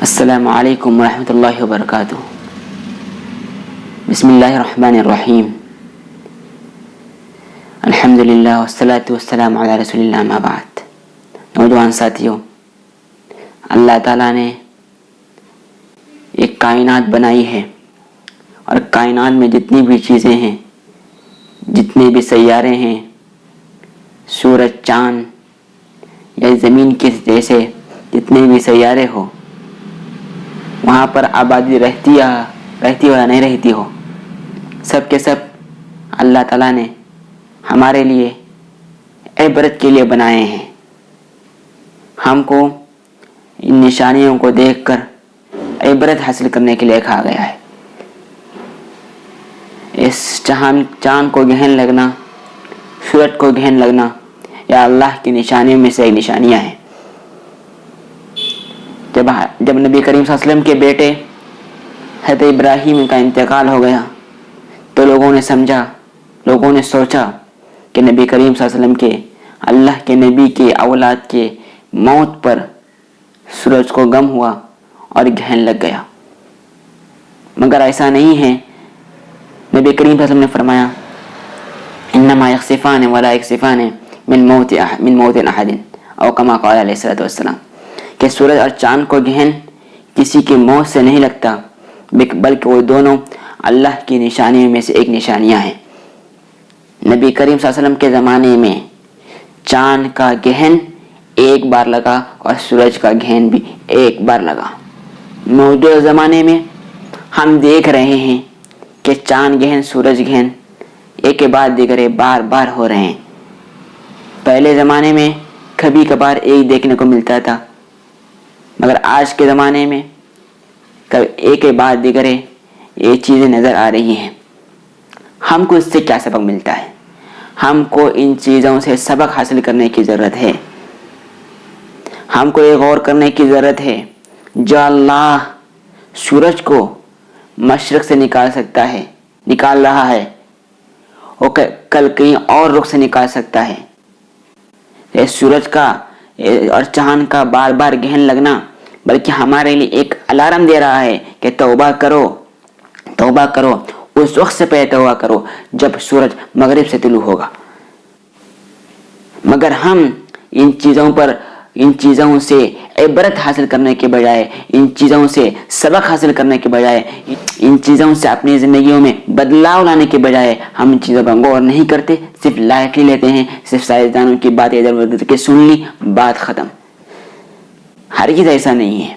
السلام علیکم ورحمۃ اللہ وبرکاتہ۔ بسم اللہ الرحمن الرحیم۔ الحمدللہ والصلاة والسلام علی رسول اللہ اما بعد۔ نوجوان ساتھیوں، اللہ تعالیٰ نے ایک کائنات بنائی ہے، اور کائنات میں جتنی بھی چیزیں ہیں، جتنے بھی سیارے ہیں، سورج، چاند یا زمین کے جیسے جتنے بھی سیارے ہو، وہاں پر آبادی رہتی ہو یا نہیں رہتی ہو، سب کے سب اللہ تعالیٰ نے ہمارے لیے عبرت کے لیے بنائے ہیں۔ ہم کو ان نشانیوں کو دیکھ کر عبرت حاصل کرنے کے لیے کہا گیا ہے۔ اس چاند کو گہن لگنا، سورج کو گہن لگنا، یا اللہ کی نشانیوں میں سے ایک نشانیاں ہیں۔ جب نبی کریم صلی اللہ علیہ وسلم کے بیٹے حضرت ابراہیم کا انتقال ہو گیا تو لوگوں نے سوچا کہ نبی کریم صلی اللہ علیہ وسلم کے، اللہ کے نبی کے اولاد کے موت پر سورج کو غم ہوا اور گہن لگ گیا، مگر ایسا نہیں ہے۔ نبی کریم صلی اللہ علیہ وسلم نے فرمایا انما یخسفان ولا یکسفان من موت احد، او کما قال علیہ الصلوۃ والسلام، کہ سورج اور چاند کو گہن کسی کی موت سے نہیں لگتا، بلکہ وہ دونوں اللہ کی نشانیوں میں سے ایک نشانیاں ہیں۔ نبی کریم صلی اللہ علیہ وسلم کے زمانے میں چاند کا گہن ایک بار لگا اور سورج کا گہن بھی ایک بار لگا۔ موجودہ زمانے میں ہم دیکھ رہے ہیں کہ چاند گہن، سورج گہن ایک کے بعد دیگرے بار بار ہو رہے ہیں۔ پہلے زمانے میں کبھی کبھار ایک دیکھنے کو ملتا تھا، مگر آج کے زمانے میں ایک کے بعد دیگرے یہ چیزیں نظر آ رہی ہیں۔ ہم کو اس سے کیا سبق ملتا ہے؟ ہم کو ان چیزوں سے سبق حاصل کرنے کی ضرورت ہے۔ ہم کو یہ غور کرنے کی ضرورت ہے، جو اللہ سورج کو مشرق سے نکال رہا ہے، وہ کل کہیں اور رخ سے نکال سکتا ہے۔ یہ سورج کا اور چاند کا بار بار گہن لگنا بلکہ ہمارے لیے ایک الارم دے رہا ہے کہ توبہ کرو، اس وقت سے پہلے توبہ کرو جب سورج مغرب سے طلوع ہوگا۔ مگر ہم ان چیزوں سے عبرت حاصل کرنے کے بجائے، ان چیزوں سے سبق حاصل کرنے کے بجائے، ان چیزوں سے اپنی زندگیوں میں بدلاؤ لانے کے بجائے ہم ان چیزوں پر غور نہیں کرتے، صرف لائٹلی لیتے ہیں، صرف سائنسدانوں کی بات ادھر ادھر کے سن لی، بات ختم۔ ہرگز ایسا نہیں ہے،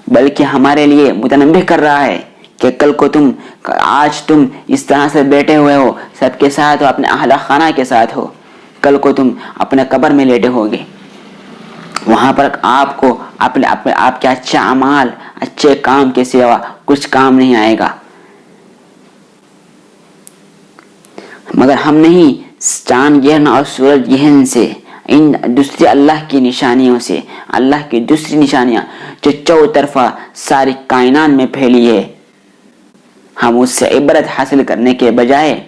بلکہ ہمارے لیے متنبہ کر رہا ہے کہ کل کو آج تم اس طرح سے بیٹھے ہوئے ہو، سب کے ساتھ ہو، اپنے اہل خانہ کے ساتھ ہو، کل کو تم اپنے قبر میں لیٹے ہوگے، وہاں پر آپ کو آپ کے اچھے اعمال، اچھے کام کے سوا کچھ کام نہیں آئے گا۔ مگر ہم نہیں، چاند گہن اور سورج گہن سے، ان دوسری اللہ کی نشانیوں سے، اللہ کی دوسری نشانیاں جو چوطرفہ ساری کائنات میں پھیلی ہے، ہم اس سے عبرت حاصل کرنے کے بجائے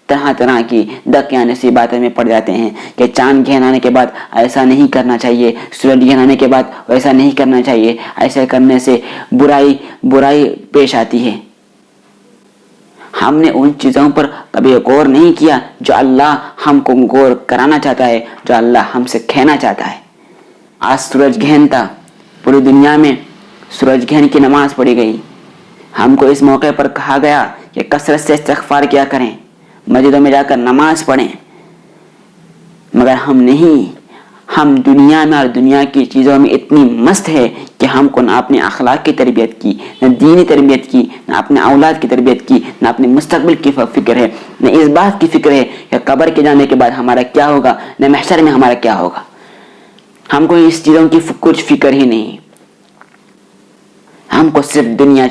طرح طرح کی دقیانہ سی باتوں میں پڑ جاتے ہیں کہ چاند گہن آنے کے بعد ایسا نہیں کرنا چاہیے، سورج گہن آنے کے بعد ایسا نہیں کرنا چاہیے، ایسا کرنے سے برائی پیش آتی ہے۔ ہم نے ان چیزوں پر کبھی غور نہیں کیا جو اللہ ہم کو غور کرانا چاہتا ہے، جو اللہ ہم سے کہنا چاہتا ہے۔ آج سورج گہن تھا، پوری دنیا میں سورج گہن کی نماز پڑھی گئی۔ ہم کو اس موقع پر کہا گیا کہ کثرت سے استغفار کیا کریں، مسجدوں میں جا کر نماز پڑھیں، مگر ہم دنیا میں اور دنیا کی چیزوں میں اتنی مست ہے کہ ہم کو نہ اپنے اخلاق کی تربیت کی، نہ دینی تربیت کی، نہ اپنے اولاد کی تربیت کی، نہ اپنے مستقبل کی فکر ہے، نہ اس بات کی فکر ہے کہ قبر کے جانے کے بعد ہمارا کیا ہوگا، نہ محشر میں ہمارا کیا ہوگا۔ ہم کو اس چیزوں کی کچھ فکر ہی نہیں۔ ہم کو صرف دنیا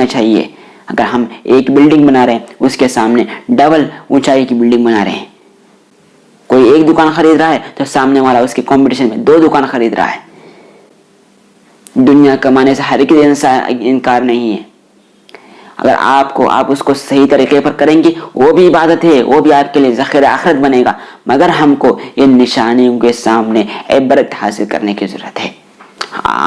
چاہیے۔ اگر ہم ایک بلڈنگ بنا رہے ہیں، اس کے سامنے ڈبل اونچائی کی بلڈنگ بنا رہے ہیں، کوئی ایک دکان خرید رہا ہے تو سامنے والا اس کے کمپٹیشن میں 2 دکان خرید رہا ہے۔ دنیا کمانے سے ہر کسی انکار نہیں ہے، اگر آپ اس کو صحیح طریقے پر کریں گے، وہ بھی عبادت ہے، وہ بھی آپ کے لیے ذخیرہ آخرت بنے گا، مگر ہم کو ان نشانیوں کے سامنے عبرت حاصل کرنے کی ضرورت ہے۔